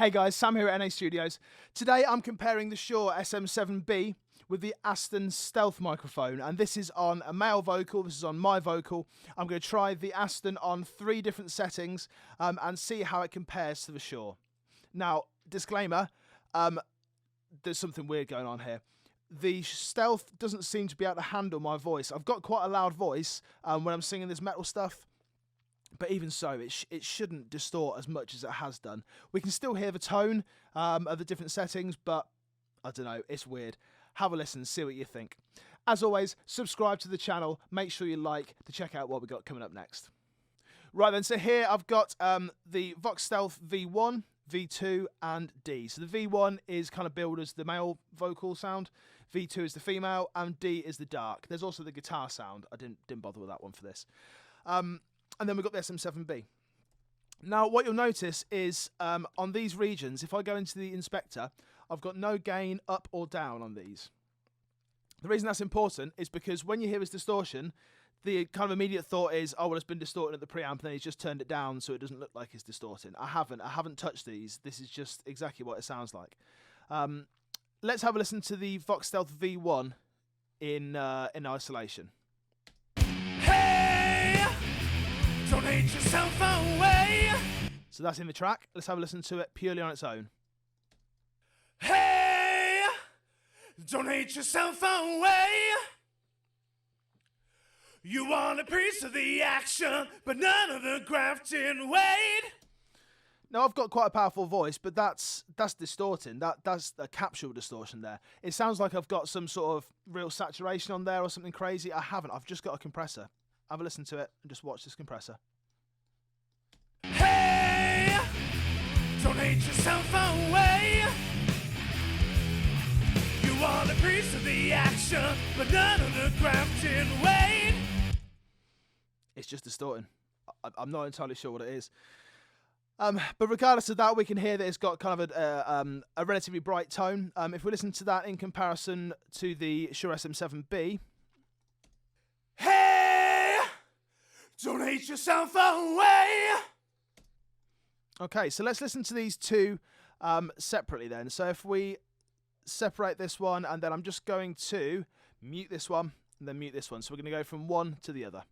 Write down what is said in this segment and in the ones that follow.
Hey guys, Sam here at NA Studios. Today I'm comparing the Shure SM7B with the Aston Stealth microphone, and this is on a male vocal, this is on my vocal. I'm going to try the Aston on 3 different settings and see how it compares to the Shure. Now, disclaimer, there's something weird going on here. The Stealth doesn't seem to be able to handle my voice. I've got quite a loud voice when I'm singing this metal stuff. But even so, it shouldn't distort as much as it has done. We can still hear the tone of the different settings, but I don't know, it's weird. Have a listen, see what you think. As always, subscribe to the channel, make sure you like to check out what we got coming up next. Right then, so here I've got the Vox Stealth V1, V2 and D. So the V1 is kind of billed as the male vocal sound, V2 is the female, and D is the dark. There's also the guitar sound. I didn't bother with that one for this. And then we've got the SM7B. Now, what you'll notice is on these regions, if I go into the inspector, I've got no gain up or down on these. The reason that's important is because when you hear this distortion, the kind of immediate thought is, oh, well, it's been distorting at the preamp, and then he's just turned it down so it doesn't look like it's distorting. I haven't touched these. This is just exactly what it sounds like. Let's have a listen to the Vox Stealth V1 in isolation. Don't hate yourself away. So that's in the track. Let's have a listen to it purely on its own. Hey, don't hate yourself away. You want a piece of the action, but none of the grafting weight. Now, I've got quite a powerful voice, but that's distorting. That's a capsule distortion there. It sounds like I've got some sort of real saturation on there or something crazy. I haven't. I've just got a compressor. Have a listen to it and just watch this compressor. Hey, don't hate yourself away. You want a piece of the action, but none of the grafting weight. It's just distorting. I'm not entirely sure what it is. But regardless of that, we can hear that it's got kind of a relatively bright tone. If we listen to that in comparison to the Shure SM7B, don't hate yourself away. Okay, so let's listen to these two separately then. So if we separate this one, and then I'm just going to mute this one, and then mute this one. So we're going to go from one to the other.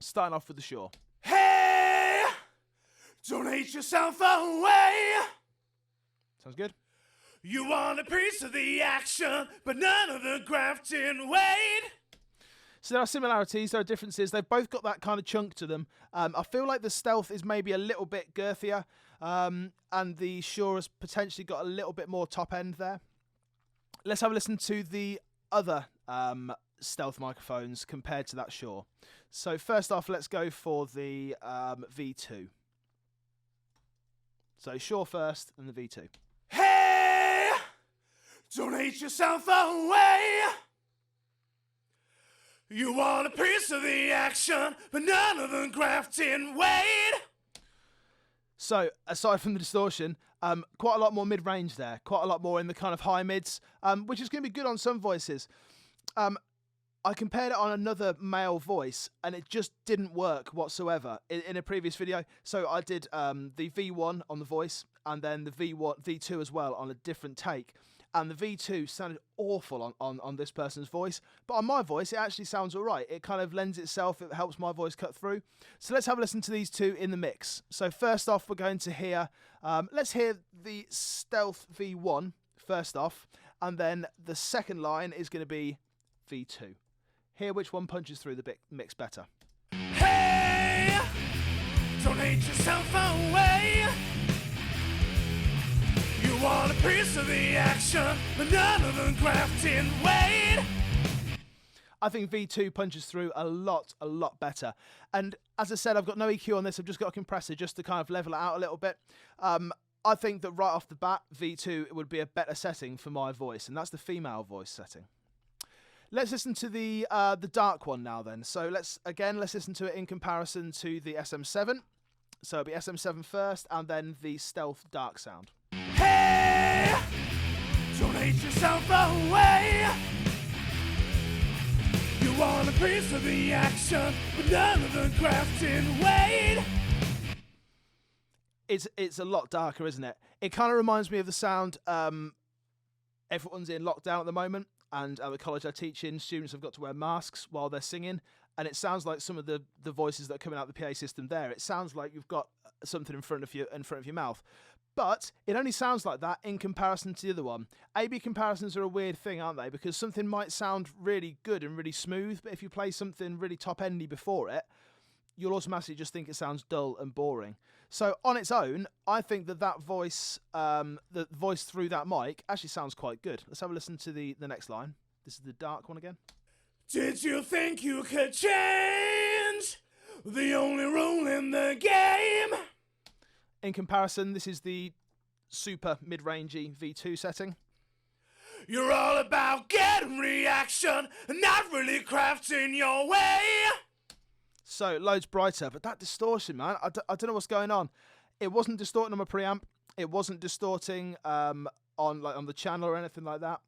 Starting off with the Shure. Hey, don't hate yourself away. Sounds good. You want a piece of the action, but none of the grafting weight. So there are similarities, there are differences. They've both got that kind of chunk to them. I feel like the Stealth is maybe a little bit girthier, and the Shure has potentially got a little bit more top end there. Let's have a listen to the other Stealth microphones compared to that Shure. So first off, let's go for the V2. So Shure first, and the V2. Hey, don't hate yourself away. You want a piece of the action, but none of the grafting weight. So, aside from the distortion, quite a lot more mid-range there. Quite a lot more in the kind of high mids, which is going to be good on some voices. I compared it on another male voice, and it just didn't work whatsoever in a previous video. So I did the V1 on the voice, and then the V2 as well on a different take. And the V2 sounded awful on this person's voice. But on my voice, it actually sounds all right. It kind of lends itself. It helps my voice cut through. So let's have a listen to these two in the mix. So first off, we're going to hear... let's hear the Stealth V1 first off. And then the second line is going to be V2. Hear which one punches through the mix better. Hey, don't hate yourself away. You want a piece of the action, but none of the grafting weight. I think V2 punches through a lot better. And as I said, I've got no EQ on this. I've just got a compressor just to kind of level it out a little bit. I think that right off the bat, V2 would be a better setting for my voice, and that's the female voice setting. Let's listen to the dark one now then. So let's listen to it in comparison to the SM7. So it'll be SM7 first, and then the Stealth dark sound. Hey, don't hate yourself away. You want a piece of the action, but none of the grafting weight. It's a lot darker, isn't it? It kind of reminds me of the sound. Everyone's in lockdown at the moment, and at the college I teach in, students have got to wear masks while they're singing, and it sounds like some of the voices that are coming out of the PA system there. It sounds like you've got something in front of your mouth. But it only sounds like that in comparison to the other one. A/B comparisons are a weird thing, aren't they? Because something might sound really good and really smooth, but if you play something really top-endy before it, you'll automatically just think it sounds dull and boring. So on its own, I think that voice, the voice through that mic, actually sounds quite good. Let's have a listen to the next line. This is the dark one again. Did you think you could change the only rule in the game? In comparison, this is the super mid-rangey V2 setting. You're all about getting reaction and not really crafting your way. So loads brighter, but that distortion, man, I don't know what's going on. It wasn't distorting on my preamp. It wasn't distorting on the channel or anything like that.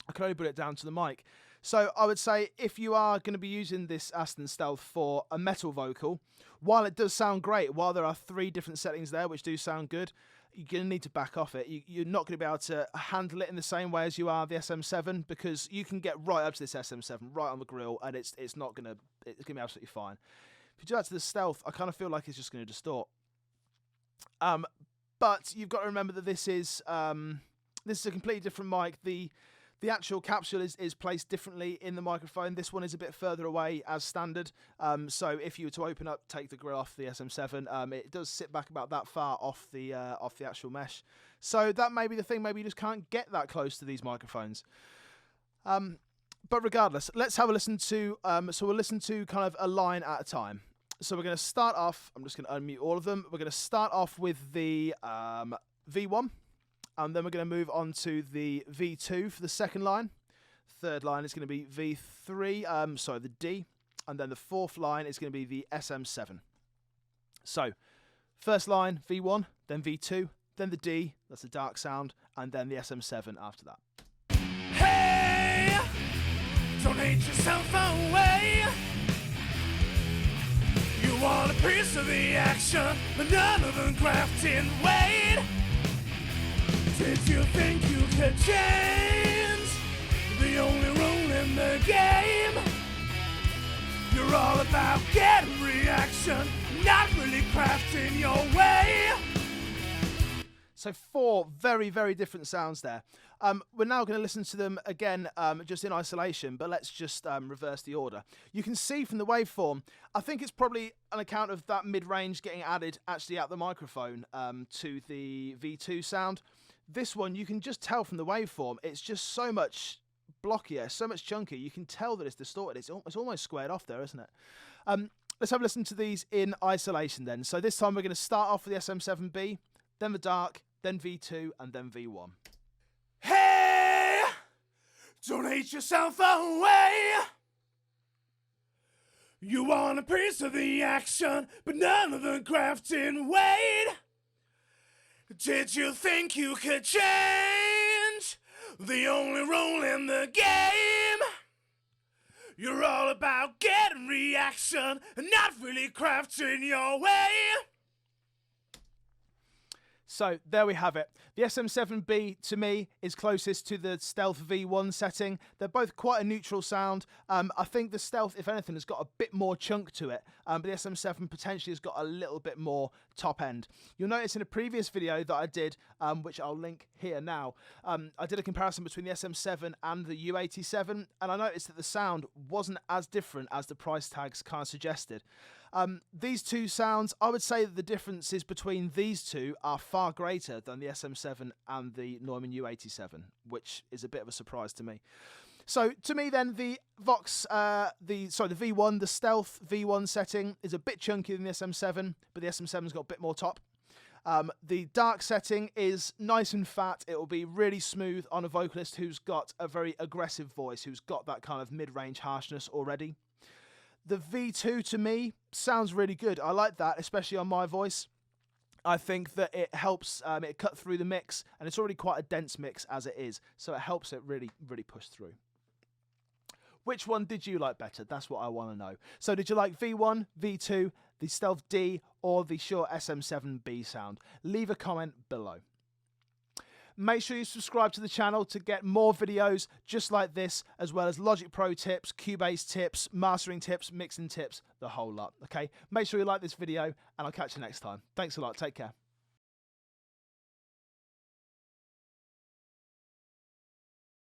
I could only put it down to the mic. So I would say if you are going to be using this Aston Stealth for a metal vocal, while it does sound great, while there are 3 different settings there which do sound good, you're going to need to back off it. You're not going to be able to handle it in the same way as you are the SM7, because you can get right up to this SM7, right on the grill, and it's going to be absolutely fine. If you do that to the Stealth, I kind of feel like it's just going to distort. But you've got to remember that this is a completely different mic. The actual capsule is placed differently in the microphone. This one is a bit further away as standard. So if you were to open up, take the grill off the SM7, it does sit back about that far off the actual mesh. So that may be the thing. Maybe you just can't get that close to these microphones. But regardless, let's have a listen to. So we'll listen to kind of a line at a time. So we're going to start off. I'm just going to unmute all of them. We're going to start off with the V1. And then we're going to move on to the V2 for the second line. Third line is going to be V3, the D. And then the fourth line is going to be the SM7. So, first line, V1, then V2, then the D, that's the dark sound, and then the SM7 after that. Hey, don't hate yourself away. You want a piece of the action, but none of the grafting weight. Did you think you could change the only rule in the game? You're all about getting reaction, not really crafting your way. So 4 very, very different sounds there. We're now going to listen to them again just in isolation, but let's just reverse the order. You can see from the waveform, I think it's probably an account of that mid-range getting added actually out the microphone to the V2 sound. This one, you can just tell from the waveform, it's just so much blockier, so much chunkier. You can tell that it's distorted. It's almost squared off there, isn't it? Let's have a listen to these in isolation then. So this time we're going to start off with the SM7B, then the dark, then V2, and then V1. Hey, don't hate yourself away. You want a piece of the action, but none of the grafting weight. Did you think you could change the only rule in the game? You're all about getting reaction and not really crafting your way. So there we have it. The SM7B to me is closest to the Stealth V1 setting. They're both quite a neutral sound. I think the Stealth, if anything, has got a bit more chunk to it, but the SM7 potentially has got a little bit more top end. You'll notice in a previous video that I did, which I'll link here now, I did a comparison between the SM7 and the U87, and I noticed that the sound wasn't as different as the price tags kind of suggested. These two sounds, I would say that the differences between these two are far greater than the SM7 and the Neumann U87, which is a bit of a surprise to me. So to me then, the V1, the Stealth V1 setting is a bit chunkier than the SM7, but the SM7's got a bit more top. The dark setting is nice and fat. It will be really smooth on a vocalist who's got a very aggressive voice, who's got that kind of mid-range harshness already. The V2 to me sounds really good. I like that, especially on my voice. I think that it helps it cut through the mix, and it's already quite a dense mix as it is, so it helps it really, really push through. Which one did you like better? That's what I want to know. So did you like V1, V2, the Stealth D or the Shure SM7B sound? Leave a comment below. Make sure you subscribe to the channel to get more videos just like this, as well as Logic Pro tips, Cubase tips, mastering tips, mixing tips, the whole lot. Okay, make sure you like this video, and I'll catch you next time. Thanks a lot. Take care.